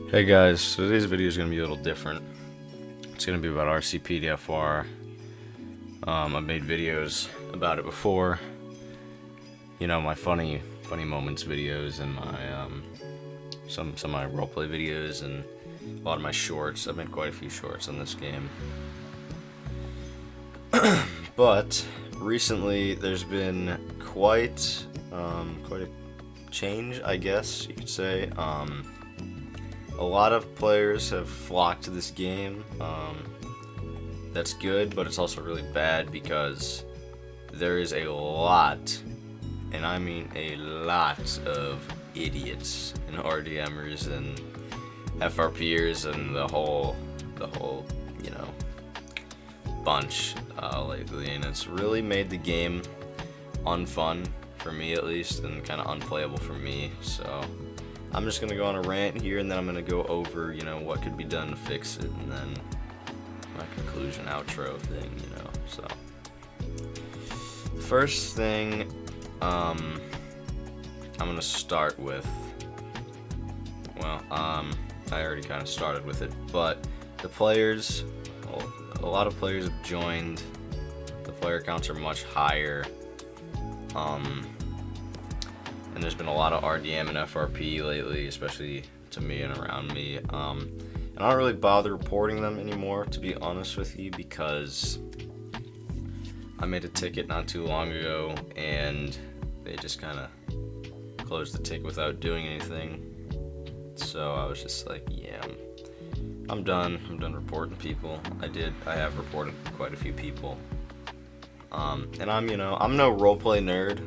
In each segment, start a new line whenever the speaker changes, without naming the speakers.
Hey guys, so today's video is going to be a little different. It's going to be about Rcpdfr. I've made videos about it before. You know, my funny moments videos and my some of my roleplay videos and a lot of my shorts. I've made quite a few shorts on this game. But recently there's been quite a change, I guess you could say. A lot of players have flocked to this game. That's good, but it's also really bad because there is a lot, and I mean a lot, of idiots and RDMers and FRPers and the whole you know, bunch lately, and it's really made the game unfun for me at least, and kind of unplayable for me. So I'm just gonna go on a rant here, and then I'm gonna go over, you know, what could be done to fix it, and then my conclusion outro thing, you know. So the first thing I'm gonna start with, well, I already kind of started with it, but the players, well, a lot of players have joined. The player counts are much higher. And there's been a lot of RDM and FRP lately, especially to me and around me. And I don't really bother reporting them anymore, to be honest with you, because I made a ticket not too long ago, and they just kind of closed the ticket without doing anything. So I was just like, yeah, I'm done. I'm done reporting people. I have reported quite a few people. And I'm no roleplay nerd.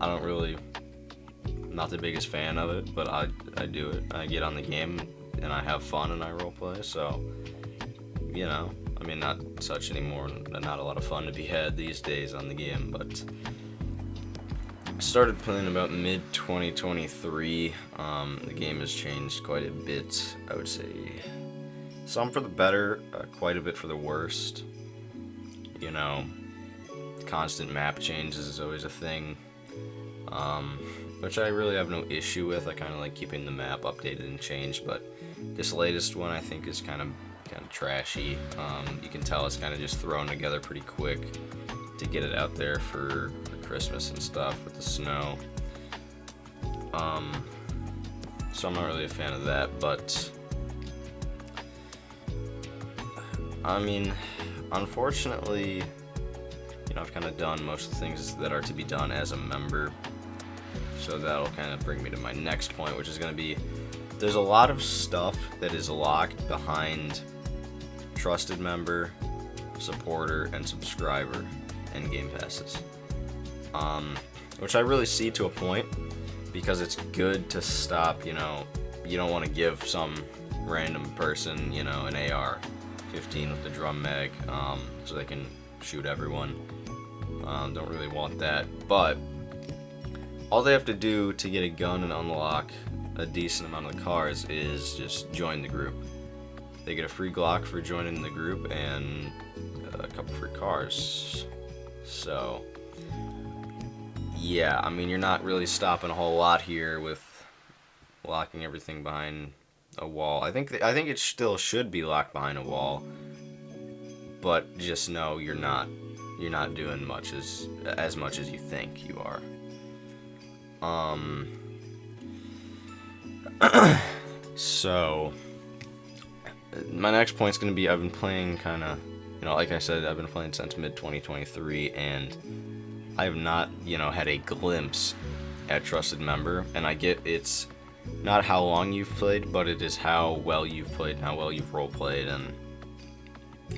I'm not the biggest fan of it, but I do it. I get on the game and I have fun and I roleplay, so, you know, I mean, not such anymore, not a lot of fun to be had these days on the game, but I started playing about mid-2023. The game has changed quite a bit, I would say. Some for the better, quite a bit for the worst. You know, constant map changes is always a thing. Which I really have no issue with. I kind of like keeping the map updated and changed, but this latest one I think is kind of trashy. You can tell it's kind of just thrown together pretty quick to get it out there for Christmas and stuff with the snow. So I'm not really a fan of that, but I mean, unfortunately, you know, I've kind of done most of the things that are to be done as a member. So that'll kind of bring me to my next point, which is going to be, there's a lot of stuff that is locked behind trusted member, supporter, and subscriber and game passes. Which I really see to a point, because it's good to stop, you know, you don't want to give some random person, you know, an AR-15 with the drum mag, so they can shoot everyone. Don't really want that, but all they have to do to get a gun and unlock a decent amount of the cars is just join the group. They get a free Glock for joining the group and a couple free cars. So yeah, I mean, you're not really stopping a whole lot here with locking everything behind a wall. I think it still should be locked behind a wall, but just know you're not doing as much as you think you are. So my next point's gonna be, I've been playing kind of, you know, like I said, I've been playing since mid-2023, and I have not, you know, had a glimpse at trusted member. And I get it's not how long you've played, but it is how well you've played and how well you've role played and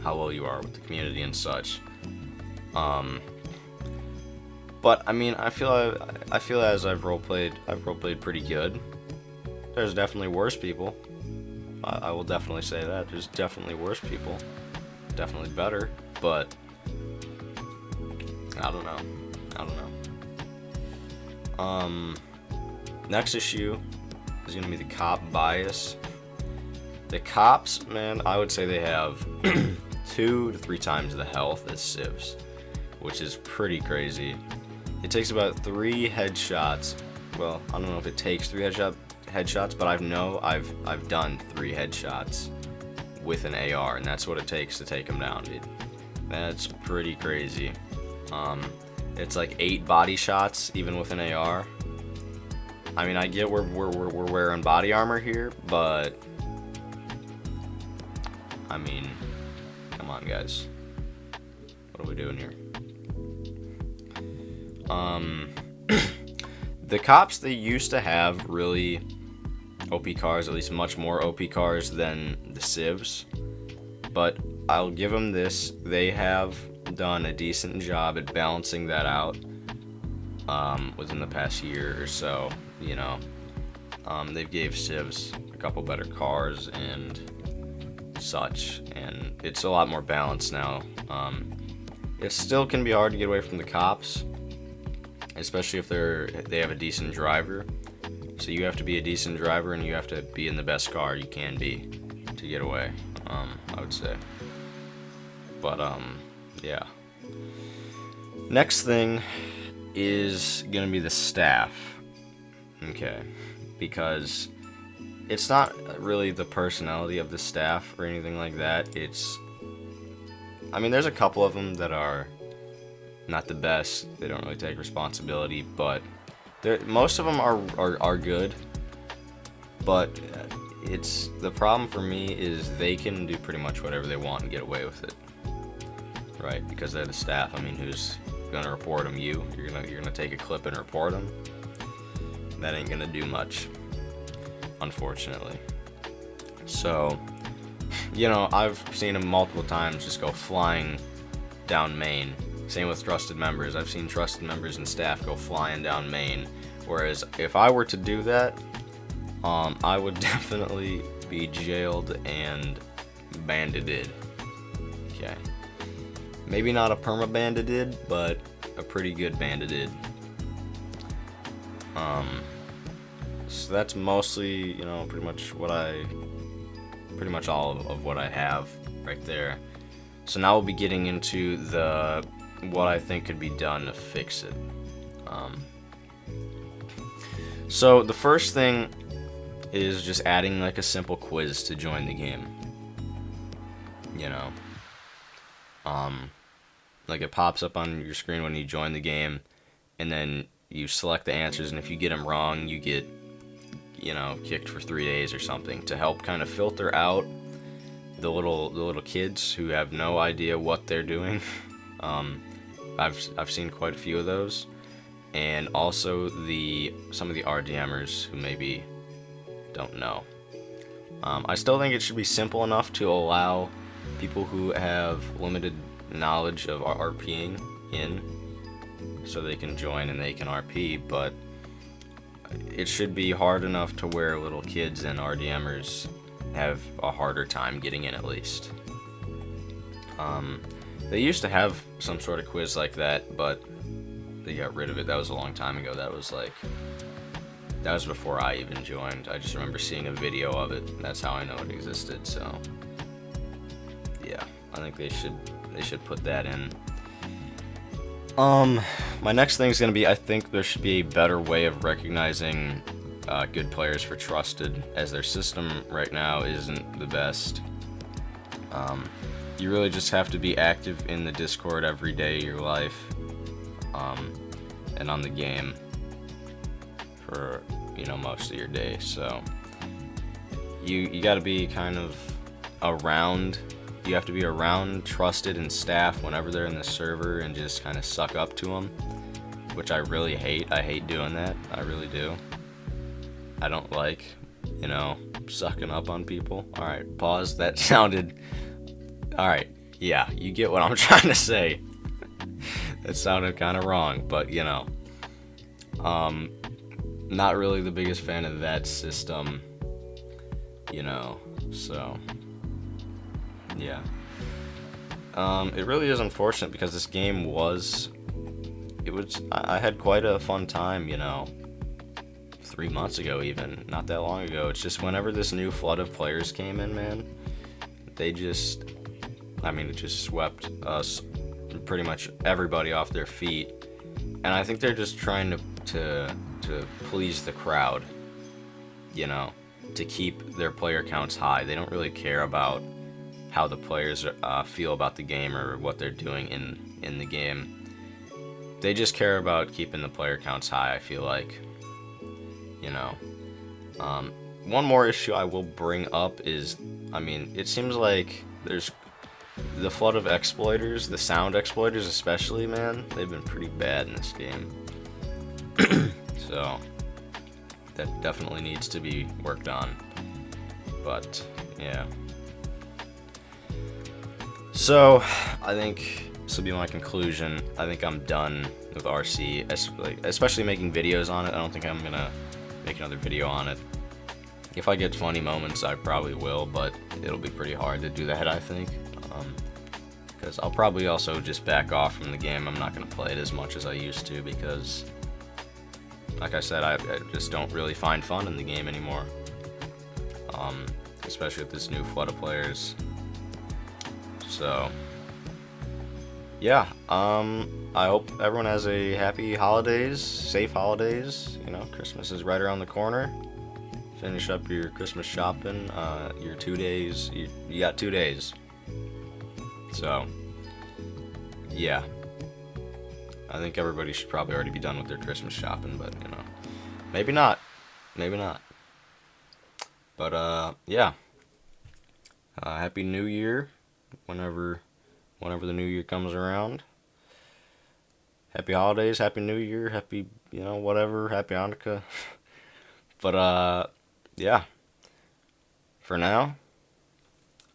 how well you are with the community and such. But I mean, I feel as I've role played pretty good. There's definitely worse people. I will definitely say that. There's definitely worse people. Definitely better, but I don't know. Next issue is gonna be the cop bias. The cops, man, I would say they have 2 to 3 times the health as civs, which is pretty crazy. It takes about 3 headshots. Well, I don't know if it takes 3 headshots, but I've done 3 headshots with an AR, and that's what it takes to take him down, dude. That's pretty crazy. It's like 8 body shots even with an AR. I mean, I get we're wearing body armor here, but I mean, come on, guys. What are we doing here? The cops, they used to have really OP cars, at least much more OP cars than the civs. But I'll give them this. They have done a decent job at balancing that out within the past year or so. You know, they've gave civs a couple better cars and such, and it's a lot more balanced now. It still can be hard to get away from the cops, especially if they have a decent driver. So you have to be a decent driver, and you have to be in the best car you can be to get away, I would say. But yeah. Next thing is gonna be the staff. Okay, because it's not really the personality of the staff or anything like that. I mean, there's a couple of them that are not the best. They don't really take responsibility, but most of them are good. But the problem for me is they can do pretty much whatever they want and get away with it, right? Because they're the staff. I mean, who's gonna report them? You're gonna take a clip and report them. That ain't gonna do much, unfortunately. So, you know, I've seen them multiple times just go flying down main. Same with trusted members. I've seen trusted members and staff go flying down main. Whereas if I were to do that, I would definitely be jailed and bandited. Okay. Maybe not a perma-bandited, but a pretty good bandited. So that's mostly, you know, pretty much all of what I have right there. So now we'll be getting into what I think could be done to fix it. So the first thing is just adding like a simple quiz to join the game. You know, like it pops up on your screen when you join the game, and then you select the answers, and if you get them wrong, you get, you know, kicked for 3 days or something, to help kind of filter out the little kids who have no idea what they're doing. I've seen quite a few of those, and also some of the RDMers who maybe don't know. I still think it should be simple enough to allow people who have limited knowledge of RPing in, so they can join and they can RP, but it should be hard enough to where little kids and RDMers have a harder time getting in, at least. They used to have some sort of quiz like that, but they got rid of it. That was a long time ago. That was before I even joined. I just remember seeing a video of it. That's how I know it existed. So yeah, I think they should put that in. My next thing is going to be, I think there should be a better way of recognizing good players for trusted, as their system right now isn't the best. You really just have to be active in the Discord every day of your life, and on the game for, you know, most of your day. So you got to be kind of around. You have to be around trusted and staff whenever they're in the server, and just kind of suck up to them, which I really hate. I hate doing that. I really do. I don't like, you know, sucking up on people. Alright, pause. That sounded... Alright, yeah, you get what I'm trying to say. That sounded kind of wrong, but, you know. Not really the biggest fan of that system, you know, so... yeah. It really is unfortunate, because this game I had quite a fun time, you know, 3 months ago even, not that long ago. It's just whenever this new flood of players came in, man, it just swept us, pretty much everybody, off their feet. And I think they're just trying to please the crowd, you know, to keep their player counts high. They don't really care about how the players feel about the game or what they're doing in the game. They just care about keeping the player counts high, I feel like. You know. One more issue I will bring up is, I mean, it seems like there's the flood of exploiters, the sound exploiters especially, man. They've been pretty bad in this game. So, that definitely needs to be worked on. But, yeah. So, I think this will be my conclusion. I think I'm done with RC, especially making videos on it. I don't think I'm gonna make another video on it. If I get funny moments, I probably will, but it'll be pretty hard to do that, I think. Because I'll probably also just back off from the game. I'm not gonna play it as much as I used to because, like I said, I just don't really find fun in the game anymore. Especially with this new flood of players. So, yeah, I hope everyone has a happy holidays, safe holidays. You know, Christmas is right around the corner. Finish up your Christmas shopping, your 2 days, you got 2 days. So, yeah, I think everybody should probably already be done with their Christmas shopping, but, you know, maybe not, but, yeah, Happy New Year, whenever the New Year comes around. Happy holidays, Happy New Year, happy, you know, whatever, Happy Hanukkah. But, yeah, for now,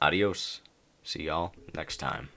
adios. See y'all next time.